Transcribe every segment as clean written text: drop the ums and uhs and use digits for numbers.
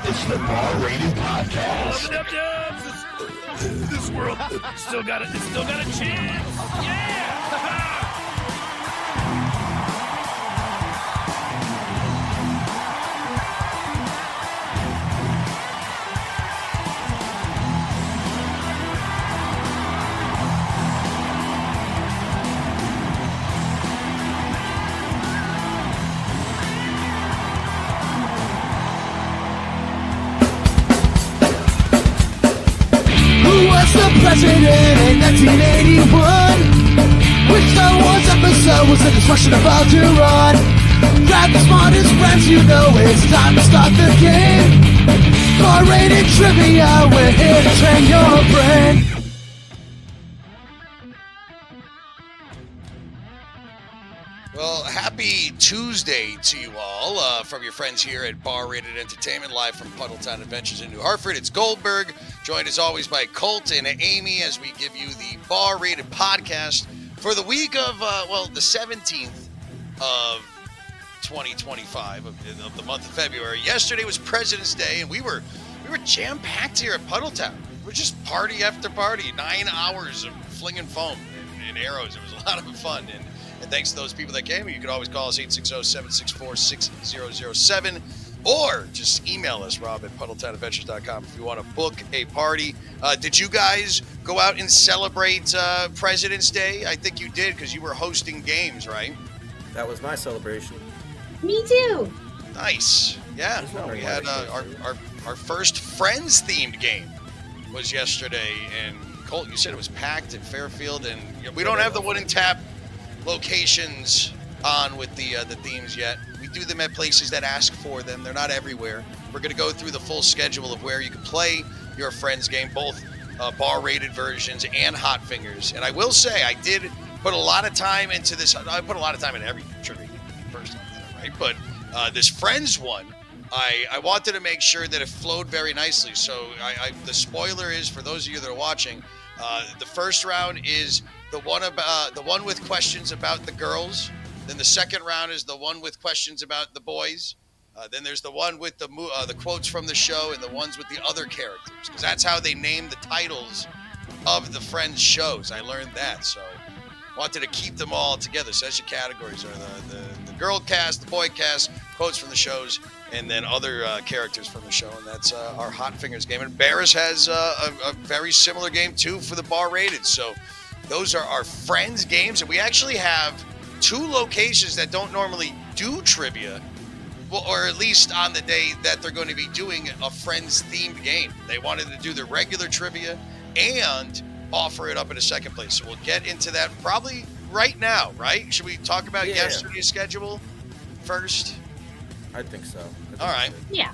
It's the Bar-Rated Podcast. This world still got it. It's still got a chance. Yeah. The president in 1981. Which Star Wars episode was the destruction about to run? Grab the smartest friends, you know it's time to start the game. Bar-rated trivia, we're here to train your brain. Well, happy Tuesday to you all from your friends here at Bar-Rated Entertainment, live from PUDDLETOWN Adventures in New Hartford. It's Goldberg, joined as always by Colt and Amy as we give you the Bar-Rated Podcast for the week of, the 17th of 2025 of the month of February. Yesterday was President's Day, and we were jam-packed here at PUDDLETOWN. We were just party after party, 9 hours of flinging foam and arrows. It was a lot of fun, and thanks to those people that came. You can always call us 860-764-6007 or just email us, rob@puddletownadventures.com if you want to book a party. Did you guys go out and celebrate President's Day? I think you did because you were hosting games, right? That was my celebration. Me too. Nice. Yeah. We had our first Friends-themed game was yesterday. And Colt, you said it was packed at Fairfield. And we don't have the wooden tap locations on with the themes yet. We do them at places that ask for them. They're not everywhere. We're going to go through the full schedule of where you can play your Friends game, both bar-rated versions and Hot Fingers. And I will say, I did put a lot of time into this. I put a lot of time in every trivia first, right? But this Friends one, I wanted to make sure that it flowed very nicely. So the spoiler is, for those of you that are watching, the first round is the one with questions about the girls. Then the second round is the one with questions about the boys. Then there's the one with the quotes from the show and the ones with the other characters, because that's how they name the titles of the Friends shows. I learned that, so wanted to keep them all together. So that's your categories are the girl cast, the boy cast, quotes from the shows, and then other characters from the show. And that's our Hot Fingers game. And Barris has a very similar game too for the bar rated. So those are our Friends games, and we actually have two locations that don't normally do trivia, well, or at least on the day that they're going to be doing a Friends-themed game. They wanted to do the regular trivia and offer it up in a second place. So we'll get into that probably right now, right? Should we talk about yesterday's schedule first? I think so. All right. Yeah.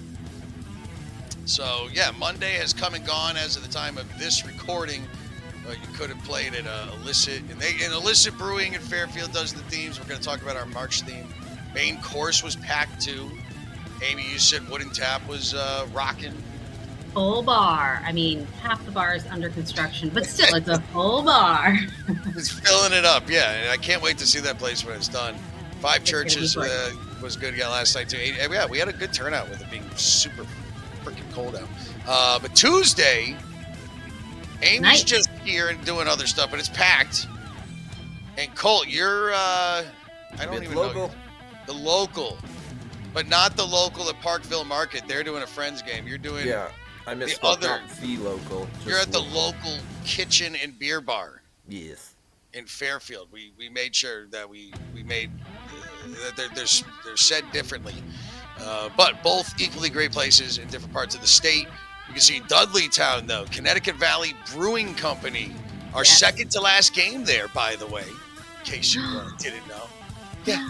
So, yeah, Monday has come and gone as of the time of this recording. You could have played at Illicit. And Illicit Brewing in Fairfield does the themes. We're going to talk about our March theme. Main course was packed too. Amy, you said Wooden Tap was rocking. Full bar. I mean, half the bar is under construction, but still, it's a full bar. It's filling it up, yeah. And I can't wait to see that place when it's done. Five Churches was good again last night too. Yeah, we had a good turnout with it being super freaking cold out. But Tuesday, Amy's just here and doing other stuff, but it's packed. And Colt, you're I don't even know. The local, but not the local at Parkville Market. They're doing a Friends game. You're doing I misspoke. Not the local. You're at the local kitchen and beer bar. Yes. In Fairfield, we made sure that we made they're said differently, but both equally great places in different parts of the state. You can see Dudleytown, though, Connecticut Valley Brewing Company, our second to last game there, by the way, in case you didn't know. Yeah.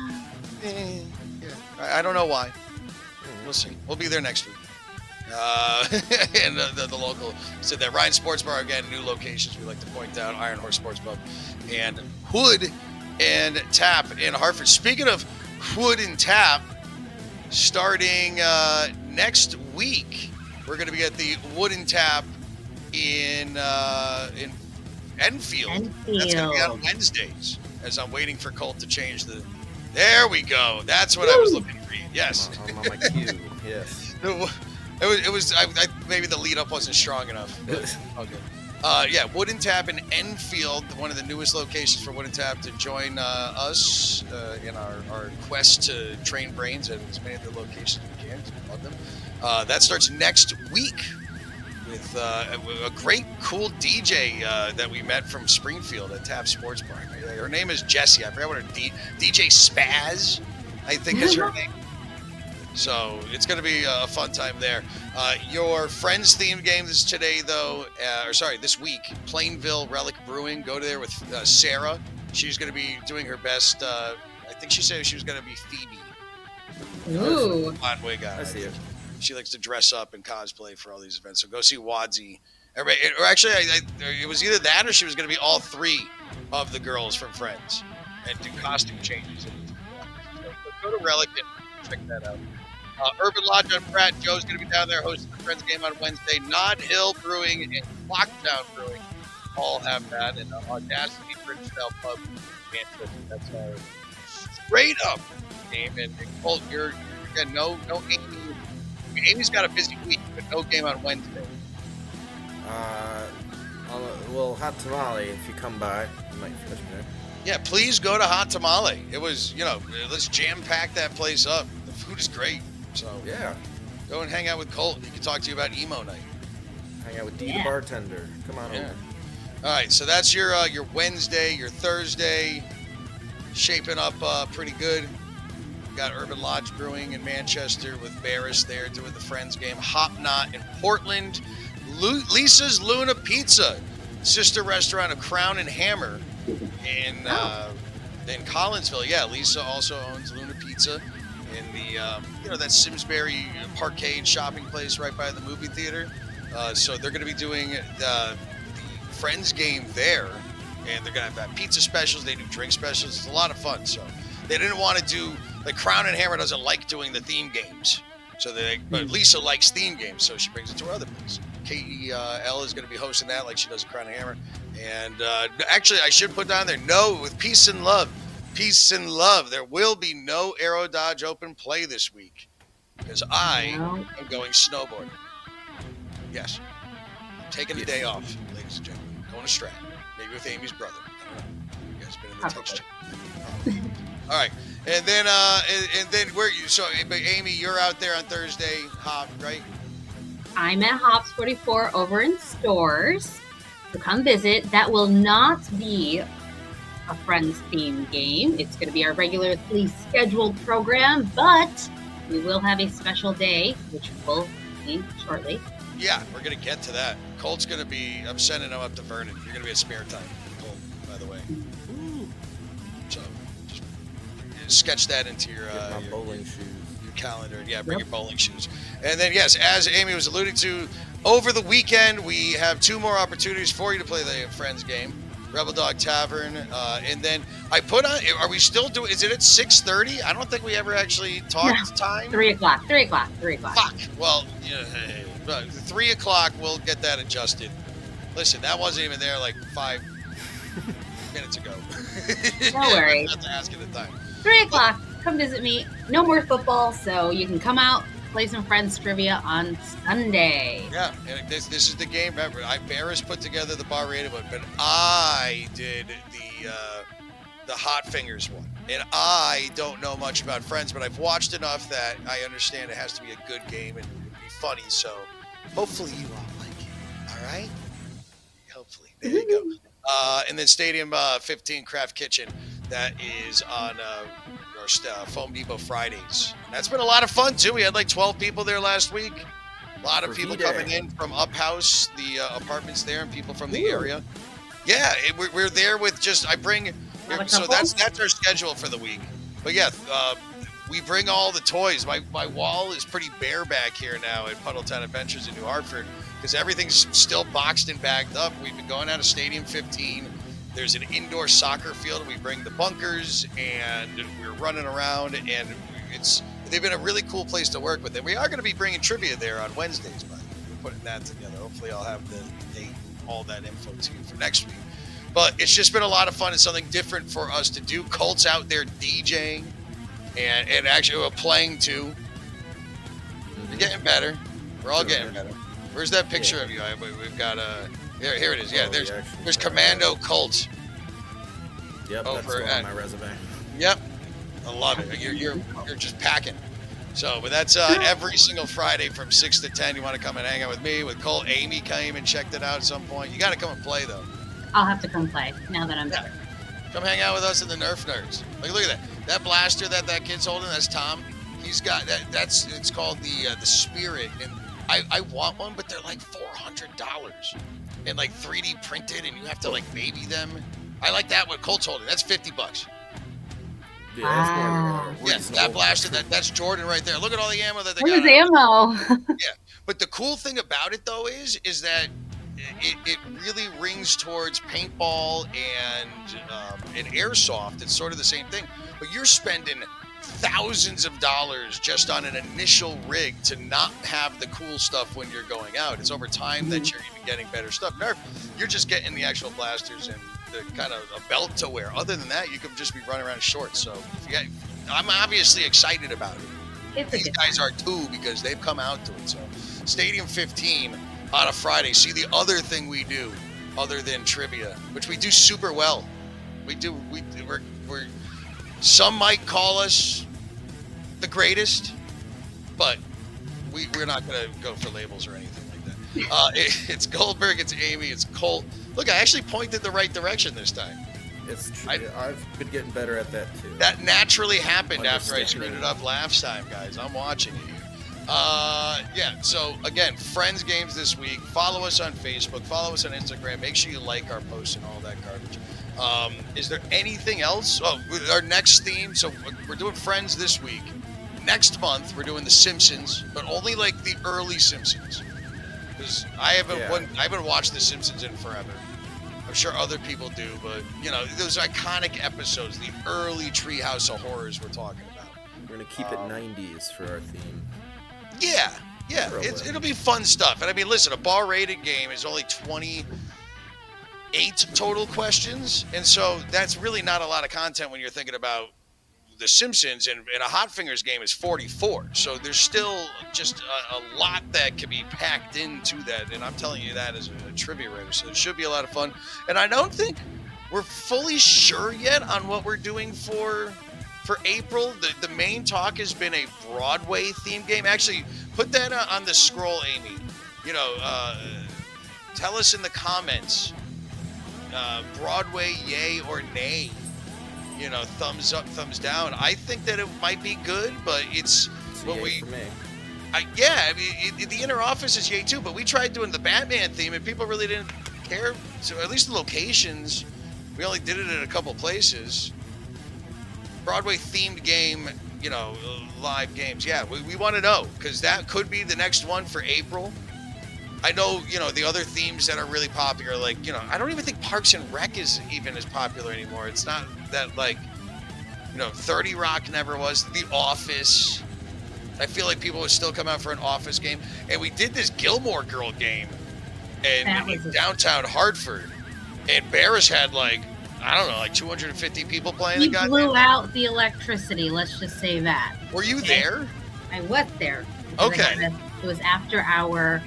I don't know why. We'll see. We'll be there next week. And the local said that Ryan Sports Bar, again, new locations we like to point out, Iron Horse Sports Pub, and Hood and Tap in Hartford. Speaking of Hood and Tap, starting next week, we're going to be at the Wooden Tap in Enfield. That's going to be on Wednesdays, as I'm waiting for Colt to change the... There we go. That's what I was looking for. Yes. I'm on my cue. Yes. It was. I maybe the lead up wasn't strong enough. But, okay. Yeah, Wooden Tap in Enfield, one of the newest locations for Wooden Tap, to join us in our quest to train brains at as many of the locations we can. Love them. That starts next week with a great, cool DJ that we met from Springfield at Tap Sports Bar. Her name is Jessie. I forgot what her DJ Spaz, I think is her name. So it's going to be a fun time there. Your Friends themed game is today, though. This week. Plainville Relic Brewing. Go there with Sarah. She's going to be doing her best. I think she said she was going to be Phoebe. Ooh. Fun wig on. I see it. She likes to dress up and cosplay for all these events. So go see Wadsy. Or actually, it was either that or she was going to be all three of the girls from Friends and do costume changes. So go to Relic and check that out. Urban Lodge on Pratt. Joe's going to be down there hosting the Friends game on Wednesday. Nod Hill Brewing and Clocktown Brewing all have that. And Audacity Bridgedale Pub. That's our straight up game. And Colt, you're again, no Amy. Amy's got a busy week, but no game on Wednesday. Well, Hot Tamale, if you come by, you might catch me there. Yeah, please go to Hot Tamale. It was, let's jam-pack that place up. The food is great. So, yeah. Go and hang out with Colt. He can talk to you about emo night. Hang out with Dee the bartender. Come on over. All right, so that's your Wednesday, your Thursday. Shaping up pretty good. Got Urban Lodge Brewing in Manchester with Barris there doing the Friends game. Hop Knot in Portland. Lisa's Luna Pizza, sister restaurant of Crown and Hammer in Collinsville. Yeah, Lisa also owns Luna Pizza in the that Simsbury Parkade shopping place right by the movie theater. So they're going to be doing the Friends game there, and they're going to have pizza specials. They do drink specials. It's a lot of fun. So they didn't want to do. Like Crown and Hammer doesn't like doing the theme games, but Lisa likes theme games, so she brings it to her other place. KEL is going to be hosting that, like she does at Crown and Hammer. And actually, I should put down there, with peace and love. There will be no Aero Dodge Open play this week because I am going snowboarding. Yes, I'm taking a day off, ladies and gentlemen. Going to Strat, maybe with Amy's brother. I don't know. You guys been in the text chat. All right. And then where you? So, Amy, you're out there on Thursday, Hop, right? I'm at Hops 44 over in Stores. So come visit. That will not be a Friends themed game. It's going to be our regularly scheduled program, but we will have a special day, which we'll see shortly. Yeah, we're going to get to that. Colt's going to be. I'm sending him up to Vernon. You're going to be at spare time, Colt, by the way. So. Sketch that into your bowling shoes. Your calendar. Yeah, bring your bowling shoes. And then, yes, as Amy was alluding to, over the weekend, we have 2 more opportunities for you to play the Friends game. Rebel Dog Tavern. And then I put on, are we still doing, is it at 6:30? I don't think we ever actually talked time. 3 o'clock. Fuck. Well, 3 o'clock, we'll get that adjusted. Listen, that wasn't even there like 5 minutes ago. Don't worry. Not to ask at the time. 3 o'clock, come visit me. No more football, so you can come out, play some Friends trivia on Sunday. Yeah, and this is the game. Remember, Barris put together the bar rated one, but I did the Hot Fingers one. And I don't know much about Friends, but I've watched enough that I understand it has to be a good game and be funny. So hopefully you all like it. All right? Hopefully. There you go. And then Stadium 15 Craft Kitchen. That is on our Foam Depot Fridays. That's been a lot of fun, too. We had like 12 people there last week. A lot of people coming in from Up House, the apartments there, and people from the area. Yeah, we're there with just, so that's our schedule for the week. But yeah, we bring all the toys. My wall is pretty bare back here now at PUDDLETOWN Adventures in New Hartford because everything's still boxed and bagged up. We've been going out of Stadium 15. There's an indoor soccer field, and we bring the bunkers, and we're running around, and they've been a really cool place to work with. And we are going to be bringing trivia there on Wednesdays, but we're putting that together. Hopefully I'll have all that info to you for next week. But it's just been a lot of fun. It's something different for us to do. Colt's out there DJing and actually playing too. We're getting better. We're all getting better. Where's that picture of you? We've got here it is. Yeah, there's Commando Colt. Yep, that's on my resume. Yep, I love it. You're just packing. So, but that's every single Friday from 6 to 10. You want to come and hang out with me, with Colt. Amy came and checked it out at some point. You got to come and play, though. I'll have to come play now that I'm better. Come hang out with us in the Nerf Nerds. Like, look at that. That blaster that kid's holding, that's Tom. He's got that. It's called the Spirit. And I want one, but they're like $400 and like 3D printed, and you have to like baby them. I like that one. Colt's holding. That's $50. Yeah, that's more yes, that blaster, that's Jordan right there. Look at all the ammo that they Where's got. ammo? Yeah, but the cool thing about it though is that it really rings towards paintball and airsoft. It's sort of the same thing, but you're spending thousands of dollars just on an initial rig to not have the cool stuff when you're going out. It's over time that you're even getting better stuff. Nerf, you're just getting the actual blasters and the kind of a belt to wear. Other than that, you could just be running around in shorts. So I'm obviously excited about it. These guys are too, because they've come out to it. So Stadium 15 on a Friday. See the other thing we do other than trivia, which we do super well. We're some might call us the greatest, but we're not going to go for labels or anything like that. It's Goldberg, it's Amy, it's Colt. Look, I actually pointed the right direction this time. It's true. I've been getting better at that too. That naturally happened after I screwed it up last time, guys. I'm watching it here. Yeah, so again, Friends games this week. Follow us on Facebook. Follow us on Instagram. Make sure you like our posts and all that garbage. Is there anything else? Oh, our next theme. So we're doing Friends this week. Next month, we're doing The Simpsons, but only like the early Simpsons. Because I haven't watched The Simpsons in forever. I'm sure other people do, but you know, those iconic episodes, the early Treehouse of Horrors we're talking about. We're gonna keep it 90s for our theme. Yeah. It'll be fun stuff. And I mean, listen, a bar-rated game is only 28 total questions, and so that's really not a lot of content when you're thinking about The Simpsons, and a Hot Fingers game is 44. So there's still just a lot that can be packed into that, and I'm telling you that as a trivia writer. So it should be a lot of fun. And I don't think we're fully sure yet on what we're doing for April. The main talk has been a Broadway themed game. Actually, put that on the scroll, Amy. You know, tell us in the comments, Broadway, yay or nay. You know, thumbs up, thumbs down. I think that it might be good, but it's what we. For me. I mean, the inner office is yay too. But we tried doing the Batman theme, and people really didn't care. So at least the locations, we only did it at a couple places. Broadway themed game, you know, live games. Yeah, we want to know, because that could be the next one for April. I know, you know, the other themes that are really popular, like, you know, I don't even think Parks and Rec is even as popular anymore. It's not that, like, you know, 30 Rock never was. The Office. I feel like people would still come out for an Office game. And we did this Gilmore Girl game in downtown Hartford. And Barris had, like, I don't know, like 250 people playing the goddamn. He blew out the electricity, let's just say that. Were you there? I was there. Okay. It was after our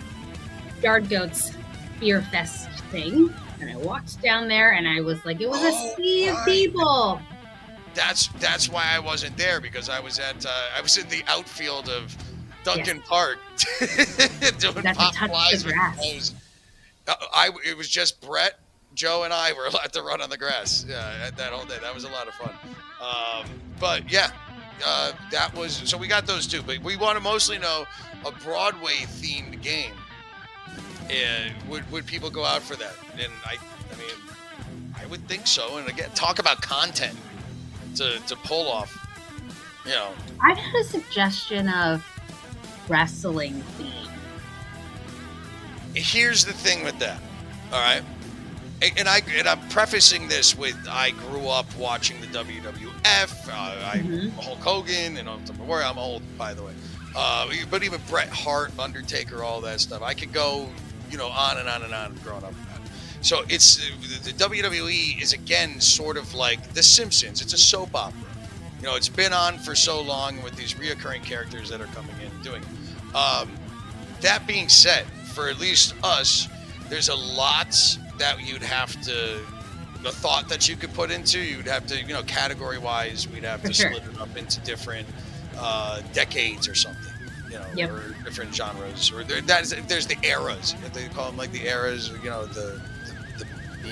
Yard Goats Beer Fest thing, and I walked down there, and I was like, it was a sea of people. That's why I wasn't there, because I was in the outfield of Duncan Park doing pop flies with clothes. It was just Brett, Joe, and I were allowed to run on the grass. Yeah, that whole day. That was a lot of fun. But yeah, that was, so we got those two. But we want to mostly know a Broadway themed game. And would people go out for that? And I mean, I would think so. And again, talk about content to pull off. You know, I've had a suggestion of wrestling theme. Here's the thing with that. All right. And I'm prefacing this with, I grew up watching the WWF, Hulk Hogan, and I'm old, by the way. But even Bret Hart, Undertaker, all that stuff. I could go, you know, on and on and on growing up with that. So it's, the WWE is, again, sort of like The Simpsons. It's a soap opera. You know, it's been on for so long with these reoccurring characters that are coming in and doing it. that being said, for at least us, there's a lot that you'd have to, the thought that you could put into, you'd have to, category wise, we'd have to split it up into different decades or something, or different genres, or there's the eras. They call them like the eras, the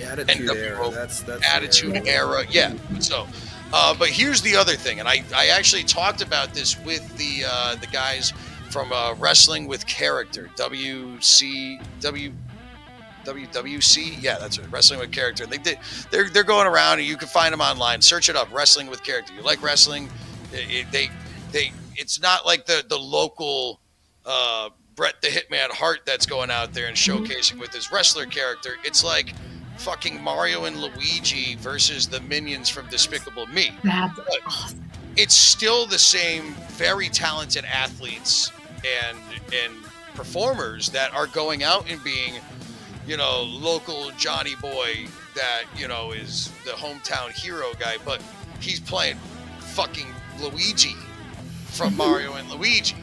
attitude era. That's attitude era. Yeah. So, but here's the other thing, and I actually talked about this with the guys from Wrestling with Character, WWC. Yeah, that's it. Wrestling with Character. They're going around, and you can find them online. Search it up. Wrestling with Character. You like wrestling? It's not like the local Bret the Hitman Hart that's going out there and showcasing with his wrestler character. It's like fucking Mario and Luigi versus the minions from Despicable Me. That's awesome. It's still the same very talented athletes and performers that are going out and being, local Johnny Boy that, is the hometown hero guy, but he's playing fucking Luigi from Mario and Luigi.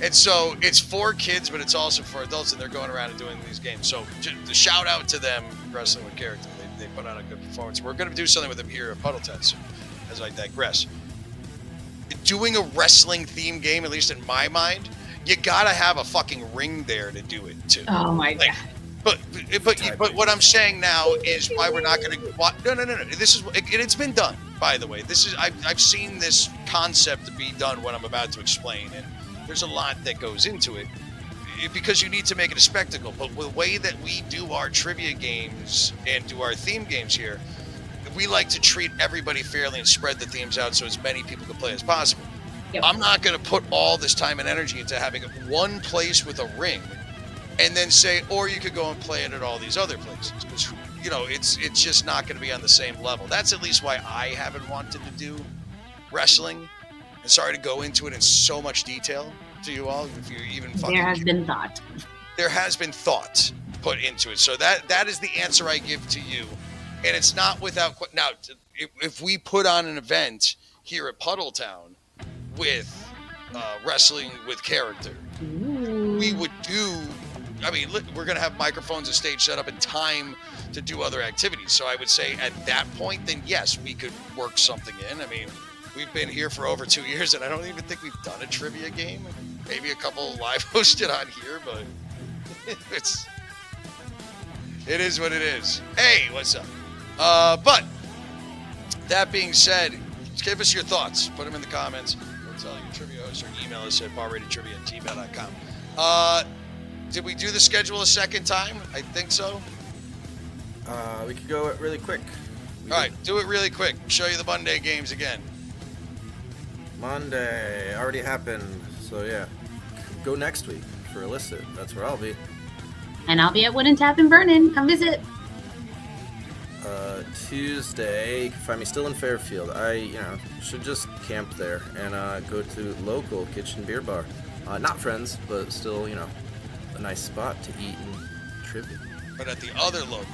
And so it's for kids, but it's also for adults, and they're going around and doing these games. So the shout out to them, Wrestling with Character. They put out a good performance. We're going to do something with them here at PUDDLETOWN soon, as I digress. Doing a wrestling theme game, at least in my mind, you got to have a fucking ring there to do it too. Oh my God. But what I'm saying now is why we're not going to. No. This is it's been done, by the way. I've seen this concept be done. What I'm about to explain, and there's a lot that goes into it because you need to make it a spectacle. But the way that we do our trivia games and do our theme games here, we like to treat everybody fairly and spread the themes out so as many people can play as possible. Yep. I'm not going to put all this time and energy into having one place with a ring and then say, or you could go and play it at all these other places. Because, it's just not going to be on the same level. That's at least why I haven't wanted to do wrestling. And sorry to go into it in so much detail to you all. If you even fucking There has been thought. There has been thought put into it. So that is the answer I give to you. And it's not without... Now, if we put on an event here at PUDDLETOWN with Wrestling with Character, we would do... I mean, we're going to have microphones and stage set up and time to do other activities. So I would say at that point, then yes, we could work something in. I mean, we've been here for over 2 years, and I don't even think we've done a trivia game. Maybe a couple live hosted on here, but it is what it is. Hey, what's up? But that being said, give us your thoughts. Put them in the comments. Or tell your trivia host or email us at barratedtrivia@gmail.com. Did we do the schedule a second time? I think so. We could go really quick. All right, do it really quick. Show you the Monday games again. Monday already happened, so yeah. Go next week for Illicit. That's where I'll be. And I'll be at Wooden Tap in Vernon. Come visit. Tuesday, you can find me still in Fairfield. I, should just camp there and go to local kitchen beer bar. Not Friends, but still, a nice spot to eat and trivia. But at the other local,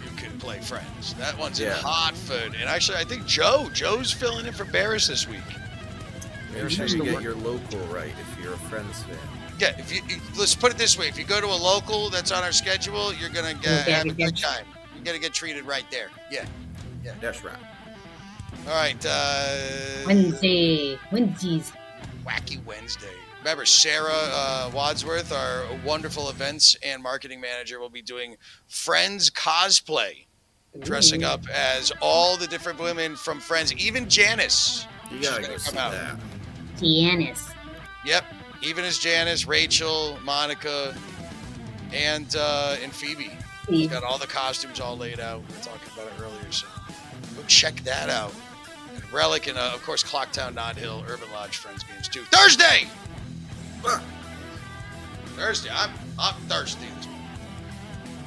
you can play Friends. That one's in Hartford. And actually, I think Joe's filling in for Barris this week. Make sure you get your local right if you're a Friends fan. Yeah, let's put it this way. If you go to a local that's on our schedule, you're going to have a good time. You're going to get treated right there. Yeah. That's right. All right. Wednesdays. Wacky Wednesday. Remember, Sarah Wadsworth, our wonderful events and marketing manager, will be doing Friends cosplay, dressing up as all the different women from Friends, even Janice. You gotta go see that. Janice. Yep, even as Janice, Rachel, Monica, and Phoebe. She's got all the costumes all laid out. We were talking about it earlier, so go check that out. And Relic and, of course, Clocktown, Nod Hill, Urban Lodge Friends games too. Thursday! I'm thirsty this morning.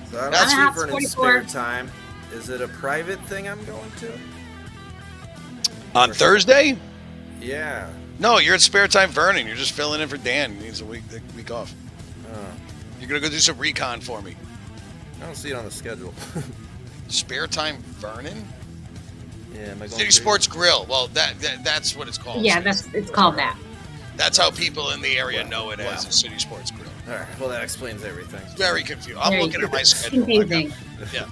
So I'm asking for an spare time. Is it a private thing I'm going to? On Thursday? Yeah. No, you're at Spare Time Vernon. You're just filling in for Dan. He needs the week off. You're going to go do some recon for me. I don't see it on the schedule. Spare Time Vernon? Yeah, am I going City Sports Grill. Well, that's what it's called. Yeah, it's called that. That's how people in the area know it as a City Sports Grill. All right. Well, that explains everything. Very confused. I'm Very looking at my schedule. confusing. Yeah.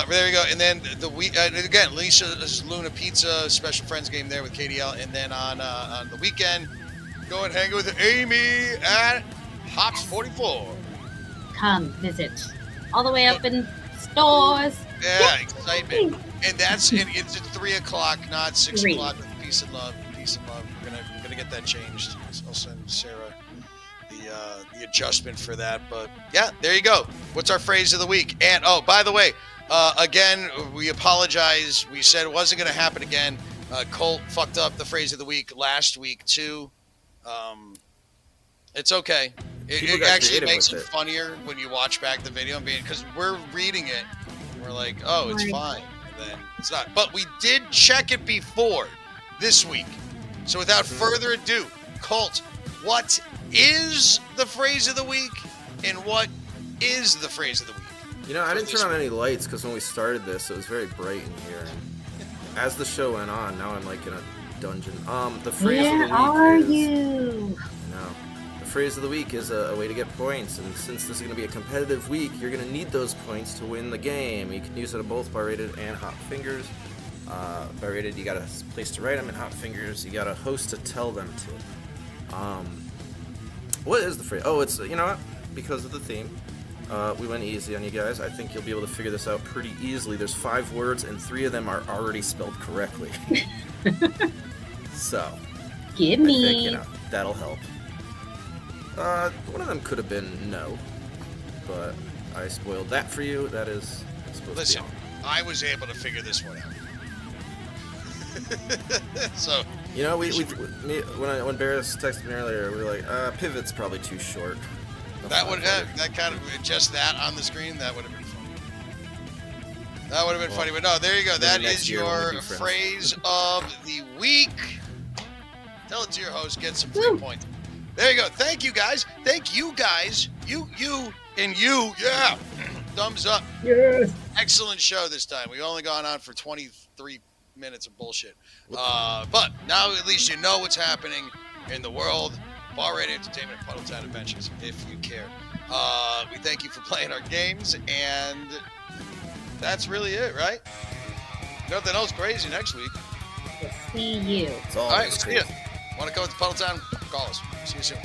There you go. And then the week again, Lisa's Luna Pizza special friends game there with KDL, and then on the weekend, go and hang with Amy at Hops 44. Come visit. All the way up in stores. Yeah, excitement. And it's at 3 o'clock, not 6 o'clock. With peace and love. Peace and love. We're gonna get that changed. I'll send Sarah the adjustment for that. But yeah, there you go. What's our phrase of the week? And oh, by the way, again, we apologize. We said it wasn't going to happen again. Colt fucked up the phrase of the week last week too. It's okay. It actually makes it funnier when you watch back the video, because we're reading it and we're like, oh, it's fine. And then it's not. But we did check it before this week. So without further ado, Colt, what is the phrase of the week, and what is the phrase of the week? You know, I didn't turn on any lights because when we started this, it was very bright in here. And as the show went on, now I'm like in a dungeon. The phrase of the week are is, you? No, the phrase of the week is a way to get points. And since this is going to be a competitive week, you're going to need those points to win the game. You can use it on both bar rated and hot fingers. Bar rated, you got a place to write them, and hot fingers, you got a host to tell them to. What is the phrase? Oh, it's, you know what? Because of the theme, we went easy on you guys. I think you'll be able to figure this out pretty easily. There's 5 words, and 3 of them are already spelled correctly. So, Give me. I think, you know, that'll help. One of them could have been no, but I spoiled that for you. That is supposed to be on. I was able to figure this one out. So, you know, when Barris texted me earlier, we were like, pivot's probably too short. That would have, that kind of, just that on the screen, that would have been funny. That would have been funny, but no, there you go. That is your phrase of the week. Tell it to your host, get some free points. There you go. Thank you guys. Thank you guys. You, and you. Yeah. Thumbs up. Yes. Excellent show this time. We've only gone on for 23 minutes of bullshit. But now at least you know what's happening in the world. Bar Rated Entertainment and PUDDLETOWN Adventures, if you care. We thank you for playing our games, and that's really it, right? Nothing else crazy next week. We'll see you. All right, we'll see you. Want to go to PUDDLETOWN? Call us. See you soon.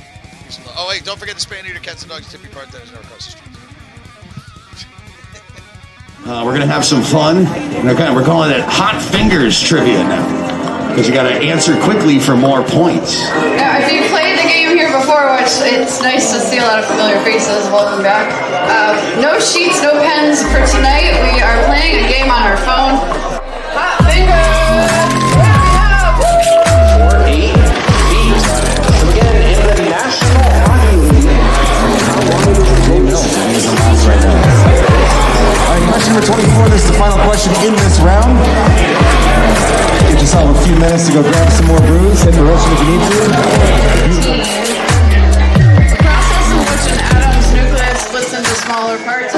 Oh, wait, don't forget the Spay Eater, Cats and Dogs, Tippy Bartenders, never across the street. We're going to have some fun. We're calling it Hot Fingers Trivia now, because you got to answer quickly for more points. Yeah, if you played the game here before, which it's nice to see a lot of familiar faces, welcome back. No sheets, no pens for tonight. We are playing a game on our phone. Hot Fingers! For 8 feet. So again, in the National Hockey League, how long does the game go? He's a mouse right now. All right, question number 24. This is the final question in this round. Get yourself a few minutes to go grab some more brews. Hit the restroom if you need to. The process in which an atom's nucleus splits into smaller parts